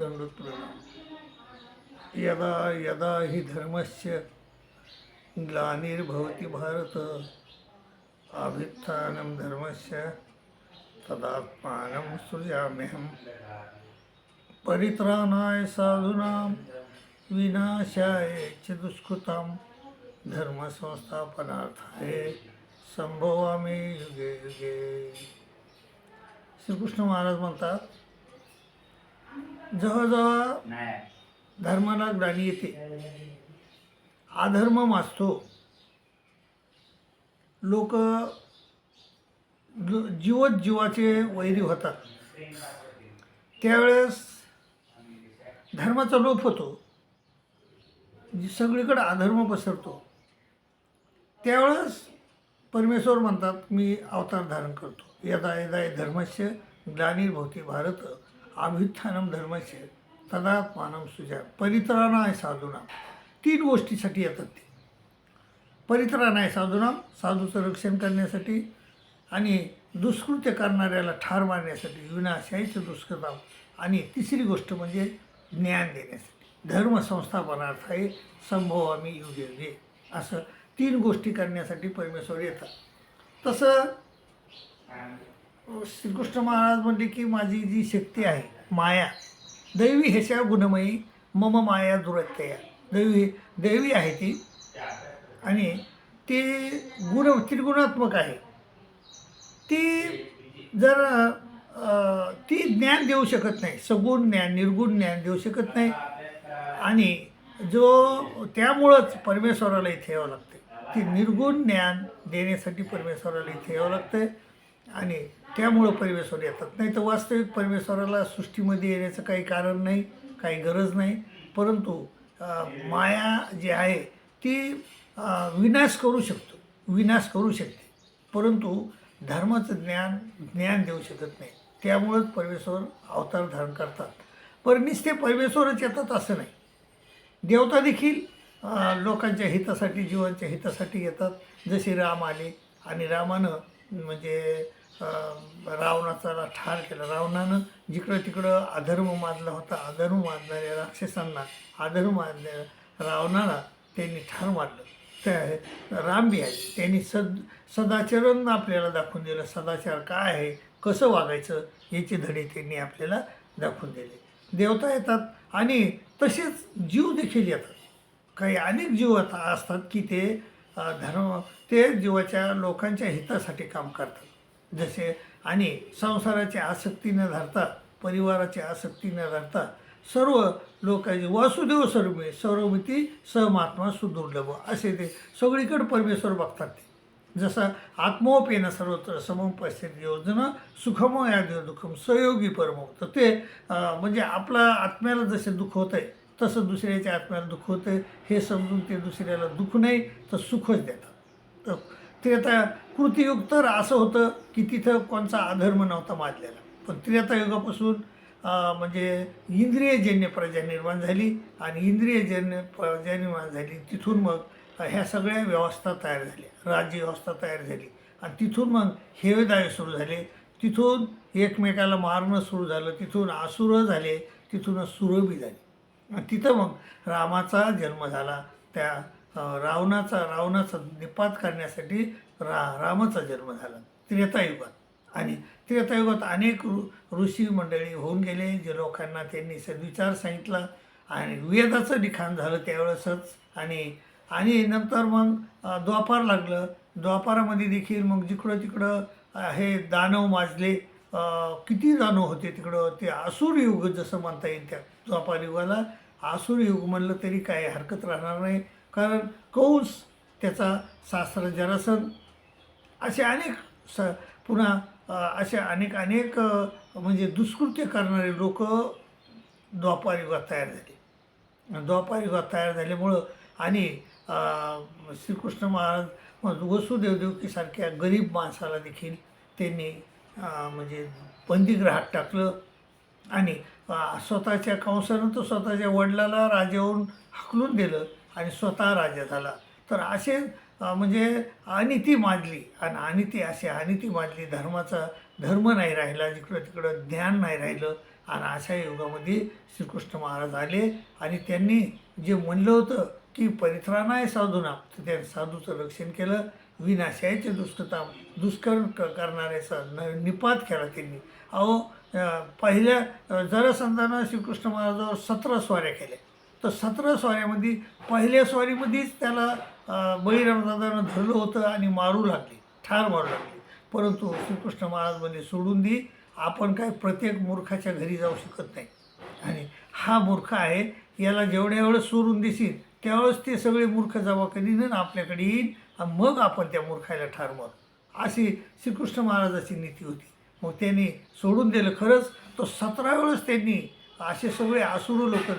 दंडोत प्रणाम. यदा यदा हि धर्मस्य ग्लानिर्भवति भारत अभ्युत्थानं धर्मस्य तदात्मानं सृजाम्यहम्. परित्राणाय साधूनां विनाशाय च दुष्कृतां धर्मसंस्थापनार्थाय संभवामि युगे युगे. श्रीकृष्ण महाराज म्हणतात, जेव्हा धर्माला ग्लानी येते, अधर्म माजतो, लोक जीवत जीवाचे वैरी होतात, त्यावेळेस धर्माचा लोप होतो, सगळीकडे अधर्म पसरतो. त्यावेळेस परमेश्वर म्हणतात, मी अवतार धारण करतो. यदा यदा धर्मस्य ग्लानिर्भवति भारत अभ्युत्थानं धर्मस्य तदात्मानं सृजा. परित्राणाय साधूनां, 3 गोष्टीसाठी येतात ते. परित्राणाय साधूनां, साधूचं रक्षण करण्यासाठी, आणि दुष्कृत्य करणाऱ्याला ठार मारण्यासाठी, विनाशायचं दुष्कृतां, आणि तिसरी गोष्ट म्हणजे ज्ञान देण्यासाठी. धर्मसंस्थापनार्थाय संभवामि युगे युगे. असं 3 गोष्टी करण्यासाठी परमेश्वर येतात. तसं श्रीकृष्ण महाराज म्हणले की माझी जी शक्ती आहे, माया, दैवी हेशा गुणमयी मम माया दुरत्यया. दैवी आहे ती, आणि ती त्रिगुणात्मक आहे. ती जर ती ज्ञान देऊ शकत नाही, सगुण ज्ञान, निर्गुण ज्ञान देऊ शकत नाही, आणि त्यामुळंच परमेश्वराला इथे यावं लागते. ती निर्गुण ज्ञान देण्यासाठी परमेश्वराला इथे यावं लागतं, आणि त्यामुळं परमेश्वर येतात. नाही तर वास्तविक परमेश्वराला सृष्टीमध्ये येण्याचं काही कारण नाही, काही गरज नाही. परंतु माया जी आहे ती विनाश करू शकते, परंतु धर्माचं ज्ञान देऊ शकत नाही. त्यामुळंच परमेश्वर अवतार धारण करतात. पण नुसते परमेश्वरच येतात असं नाही, देवता देखील लोकांच्या हितासाठी, जीवांच्या हितासाठी येतात. जसे राम आले, आणि रामानं म्हणजे रावणाचा ठार केला. रावणानं जिकडं तिकडं अधर्म माजला होता, अधर्म माजणाऱ्या राक्षसांना, अधर्म माजणाऱ्या रावणाला त्यांनी ठार मारलं. त्या राम बी आहे, त्यांनी सदाचरण आपल्याला दाखवून दिलं. सदाचार काय आहे, कसं वागायचं, याचे धडे त्यांनी आपल्याला दाखवून दिले. देवता येतात, आणि तसेच जीव देखील येतात. काही अनेक जीव असतात की ते जीवाच्या लोकांच्या हितासाठी काम करतात. जसे, आणि संसाराची आसक्ती न धरता, परिवाराची आसक्ती न धरता, सर्व लोकांची वासुदेव सर्वमिती सहमात्मा सुदुर्लभ असे ते सगळीकडे परमेश्वर बघतात. ते जसं आत्मोपेन सर्वत्र समम पश्यति योजना सुखमो या दुःखम सहयोगी परमो. तर ते म्हणजे आपला आत्म्याला जसे दुःख होतं आहे, तसं दुसऱ्याच्या आत्म्याला दुःख होतं आहे, हे समजून ते दुसऱ्याला दुःख नाही तर सुखच देतात. तर त्रेता कृतियुग तर असं होतं की तिथं कोणचा अधर्म नव्हता माजलेला. पण त्रेतायुगापासून म्हणजे इंद्रियजन्य प्रजा निर्माण झाली, आणि इंद्रियजन्य प्रजा निर्माण झाली, तिथून मग ह्या सगळ्या व्यवस्था तयार झाल्या, राज्यव्यवस्था तयार झाली, आणि तिथून मग हेवेदाय सुरू झाले, तिथून एकमेकाला मारणं सुरू झालं, तिथून असुर झाले, तिथूनच सुरबी झाली, आणि तिथं मग रामाचा जन्म झाला. त्या रावणाचा निपात करण्यासाठी रामाचा जन्म झाला त्रेतायुगात. आणि त्रेतायुगात अनेक ऋषी मंडळी होऊन गेले, जे लोकांना त्यांनी सद्विचार सांगितला, आणि वेदाचं लिखाण झालं त्यावेळेसच. आणि नंतर मग द्वापार लागलं. द्वापारामध्ये देखील मग जिकडं तिकडं हे दानव माजले. किती दानव होते तिकडं. ते असुर युग जसं म्हणता येईल, त्या द्वापार युगाला असुर युग म्हणलं तरी काही हरकत राहणार नाही. कारण कंस, त्याचा सासरा जरासंध, असे अनेक पुन्हा असे अनेक म्हणजे दुष्कृत्य करणारे लोक द्वापार युगात तयार झाले. द्वापार युगात तयार झाल्यामुळं, आणि श्रीकृष्ण महाराज वसुदेव देवकीसारख्या गरीब माणसाला देखील त्यांनी म्हणजे बंदीगृहात टाकलं, आणि स्वतःच्या कंसानं तर स्वतःच्या वडिलाला राजावरून हाकलून दिलं, आणि स्वतः राजा झाला. तर असे म्हणजे अनिती माजली, आणि अनिती माजली. धर्म नाही राहिला, जिकडं तिकडं ज्ञान नाही राहिलं, आणि अशा युगामध्ये श्रीकृष्ण महाराज आले आणि त्यांनी जे म्हणलं होतं की परित्राणाय साधूना, तर त्या साधूचं रक्षण केलं. विनाशायचे दुष्कर्म करणाऱ्याचा निपात केला त्यांनी. अहो पहिल्या जरासंधानं श्रीकृष्ण महाराजावर 17 स्वाऱ्या केल्या. तर 17 स्वाऱ्यामध्ये पहिल्या स्वारीमध्येच त्याला बळीरामदादानं धरलं होतं आणि मारू लागले, ठार मारू लागले. परंतु श्रीकृष्ण महाराज म्हणजे सोडून दे, आपण काय प्रत्येक मूर्खाच्या घरी जाऊ शकत नाही. आणि हा मूर्ख आहे, याला जेवढ्या वेळेस सोडून देशील त्यावेळेस ते सगळे मूर्ख जमा करीन आपल्याकडे येईल आणि मग आपण त्या मूर्खाला ठार मारू. अशी श्रीकृष्ण महाराजाची नीती होती. मग त्यांनी सोडून दिलं खरंच. तो 17 वेळेस त्यांनी असे सगळे आसुर लोक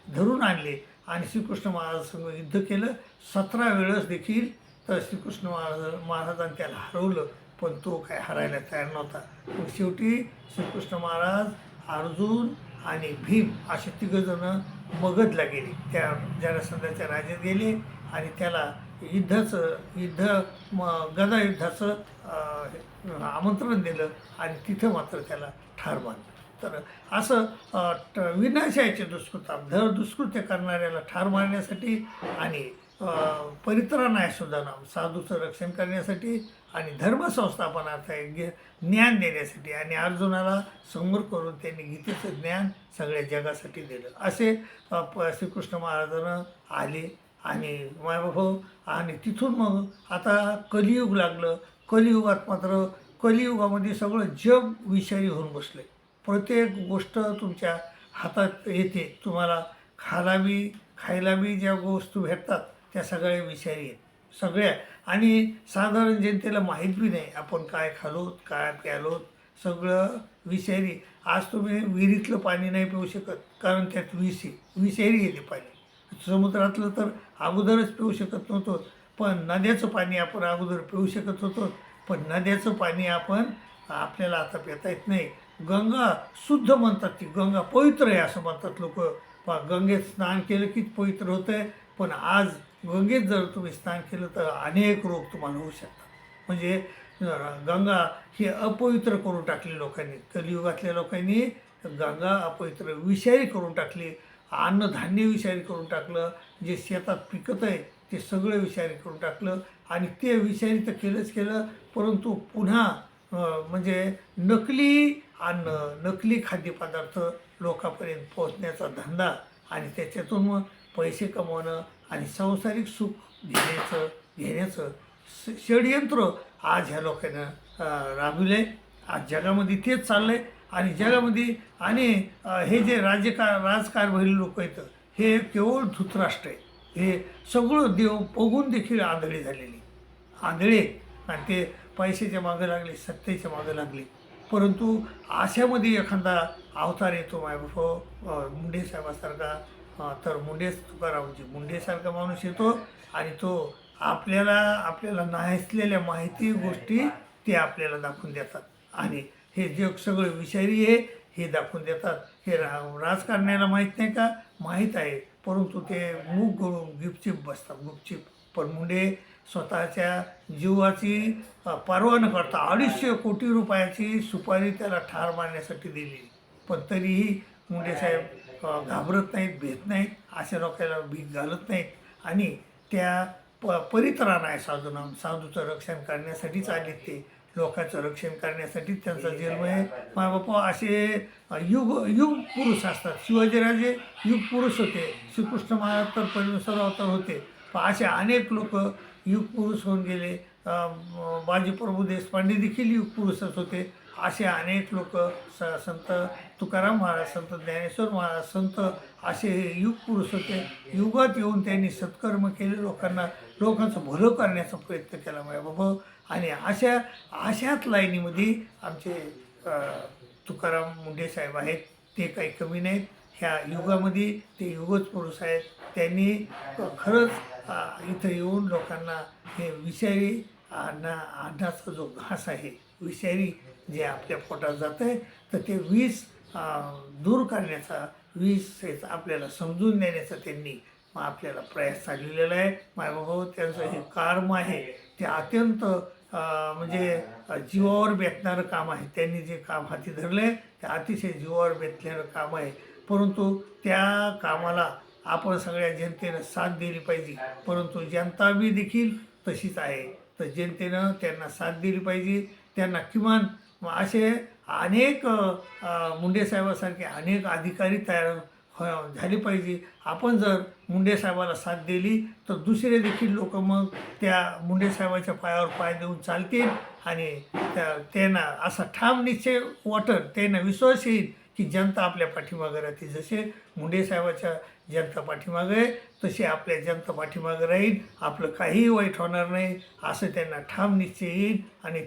धरून आणले आणि श्रीकृष्ण महाराजांसंग युद्ध केलं. 17 वेळेस देखील तर श्रीकृष्ण महाराजांनी त्याला हरवलं, पण तो काय हरायला तयार नव्हता. मग शेवटी श्रीकृष्ण महाराज, अर्जुन आणि भीम असे तिघंजणं मगधला गेले. त्या जरासंधाच्या राज्यात गेले आणि त्याला गदा युद्धाचं आमंत्रण दिलं आणि तिथं मात्र त्याला ठार मारलं. तर असं विनाशाचे दुष्कृत्य करणाऱ्याला ठार मारण्यासाठी आणि परित्राणाय सुधारणा, साधूचं रक्षण करण्यासाठी आणि धर्मसंस्थापनार्थ ज्ञान देण्यासाठी आणि अर्जुनाला समोर करून त्यांनी गीतेचं ज्ञान सगळ्या जगासाठी दिलं. असे श्रीकृष्ण महाराजांना आले आणि मायबाभाऊ. आणि तिथून मग आता कलियुग लागलं. कलियुगात मात्र कलियुगामध्ये सगळं जग विषारी होऊन बसले. प्रत्येक गोष्ट तुमच्या हातात येते. तुम्हाला खायला बी ज्या वस्तू भेटतात त्या सगळ्या विषारी आहेत सगळ्या. आणि साधारण जनतेला माहीत बी नाही आपण काय खालोत काय प्यालोत, सगळं विषारी. आज तुम्ही विहिरीतलं पाणी नाही पिऊ शकत कारण त्यात विषारी येते पाणी. समुद्रातलं तर अगोदरच पिऊ शकत नव्हतो, पण नद्याचं पाणी आपण अगोदर पिऊ शकत होतो, पण नद्याचं पाणी आपल्याला आता पिता येत नाही. गंगा शुद्ध म्हणतात, ती गंगा पवित्र आहे असं म्हणतात लोक. गंगेत स्नान केलं की पवित्र होतं आहे, पण आज गंगेत जर तुम्ही स्नान केलं तर अनेक रोग तुम्हाला होऊ शकतात. म्हणजे गंगा ही अपवित्र करून टाकली लोकांनी. कलियुगातल्या लोकांनी गंगा अपवित्र विषारी करून टाकली. अन्नधान्य विषारी करून टाकलं. जे शेतात पिकत आहे ते सगळं विषारी करून टाकलं. आणि ते विषारी तर केलंच केलं, परंतु पुन्हा म्हणजे नकली अन्न, नकली खाद्यपदार्थ लोकांपर्यंत पोहोचण्याचा धंदा आणि त्याच्यातून मग पैसे कमवणं आणि सांसारिक सुख घेण्याचं षडयंत्र आज ह्या लोकांना राबविलं आहे. आज जगामध्ये तेच चाललं आहे. आणि जगामध्ये आणि हे जे राजकारभारी लोक आहेत हे केवळ धृतराष्ट्र आहे. हे सगळं देव बघून देखील आंधळे झालेली आणि ते पैशाच्या मागं लागले, सत्तेच्या मागं लागले. परंतु अशामध्ये एखादा अवतार येतो मायबाप मुंडे साहेबासारखा, तर तुकारामजी मुंडेसारखा माणूस येतो आणि तो आपल्याला नसलेल्या माहिती गोष्टी ते आपल्याला दाखवून देतात. आणि हे जग सगळं विषारी आहे हे दाखवून देतात. हे राजकारण्याला माहीत नाही का? माहीत आहे, परंतु ते मूग गळून गुपचीप बसतात, गुपचीप. पण मुंडे स्वतःच्या जीवाची पर्वा न करता 250 कोटी रुपयाची सुपारी त्याला ठार मारण्यासाठी दिली. पण तरीही मुंडेसाहेब घाबरत नाहीत, भेट नाहीत, अशा लोकांना भीक घालत नाहीत. आणि त्या परित्राणाय साधूनाम, साधूचं रक्षण करण्यासाठीच आले. ते लोकांचं रक्षण करण्यासाठीच त्यांचा जन्म आहे. मायबापा असे युग पुरुष असतात. शिवाजीराजे युग पुरुष होते, श्रीकृष्ण महाराज तर परमेश्वर अवतार होते. पण असे अनेक लोक युग पुरुष होऊन गेले. बाजीप्रभू देशपांडे देखील युग पुरुषच होते. असे अनेक लोक, संत तुकाराम महाराज, संत ज्ञानेश्वर महाराज, संत असे युग पुरुष होते. युगात येऊन त्यांनी सत्कर्म केले, लोकांचं भलं करण्याचा प्रयत्न केला बाबा. आणि अशाच लाईनीमध्ये आमचे तुकाराम मुंडे साहेब आहेत. ते काही कमी नाहीत ह्या युगामध्ये, ते युगच पुरुष आहेत. त्यांनी खरंच इथं येऊन लोकांना हे विषारी अन्नाचा जो घास आहे, विषारी जे आपल्या पोटात जातं आहे, तर ते विष दूर करण्याचा, विष आपल्याला समजून देण्याचा त्यांनी आपल्याला प्रयास चाललेला आहे. मायबाबा त्यांचं हे कर्म आहे ते अत्यंत म्हणजे जीवावर बेतणारं काम आहे. त्यांनी जे काम हाती धरले ते अतिशय जीवावर बेतणारं काम आहे. परंतु त्या कामाला आपण सगळ्या जनतेनं साथ दिली पाहिजे. परंतु जनता बी देखील तशीच आहे. तर जनतेनं त्यांना साथ दिली पाहिजे. त्यांना किमान असे अनेक मुंडे साहेबासारखे अनेक अधिकारी तयार झाले पाहिजे. आपण जर मुंडे साहेबाला साथ दिली तर दुसरे देखील लोक मग त्या मुंडे साहेबाच्या पायावर पाय देऊन चालतील आणि त्यांना असा ठाम निश्चय वाटेल, त्यांना विश्वास येईल की जनता आपल्या पाठीमागे राहते. जसे मुंडे साहेबाच्या जनता पाठीमागे आहे तसे आपल्या जनता पाठीमागे राहील. आपलं काहीही वाईट होणार नाही असं त्यांना ठाम निश्चय येईल. आणि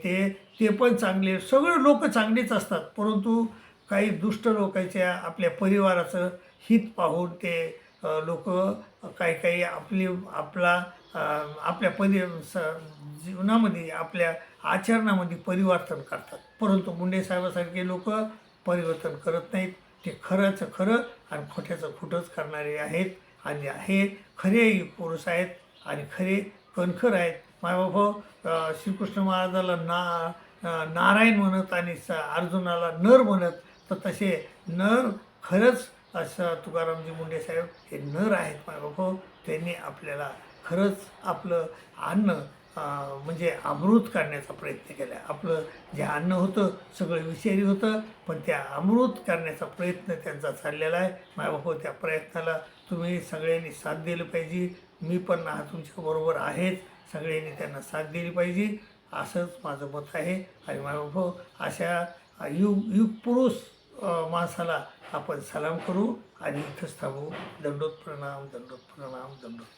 ते पण चांगले, सगळे लोक चांगलेच असतात. परंतु काही दुष्ट लोकांच्या आपल्या परिवाराचं हित पाहून ते लोक काही आपल्या जीवनामध्ये आपल्या आचरणामध्ये परिवर्तन करतात. परंतु मुंडे साहेबासारखे लोक परिवर्तन करत नाहीत. ते खरंच खरं आणि खोट्याचं खोटंच करणारे आहेत. आणि हे खरे पुरुष आहेत आणि खरे कणखर आहेत. मायबाप श्रीकृष्ण महाराजाला नारायण म्हणत आणि अर्जुनाला नर म्हणत, तर तसे नर खरंच असं तुकारामजी मुंडे साहेब हे नर आहेत. मायबाप त्यांनी आपल्याला खरंच आपलं अन्न म्हणजे अमृत करण्याचा प्रयत्न केला. आपलं जे अन्न होतं सगळं विषारी होतं, पण त्या अमृत करण्याचा प्रयत्न त्यांचा चाललेला आहे. मायबाप त्या प्रयत्नाला तुम्ही सगळ्यांनी साथ दिली पाहिजे. मी पण तुमच्याबरोबर आहेच. सगळ्यांनी त्यांना साथ दिली पाहिजे असंच माझं मत आहे. आणि मायबाप अशा युग पुरुष माणसाला आपण सलाम करू आणि इथंच थांबू. दंडोत प्रणाम, दंडोत प्रणाम, दंडोत.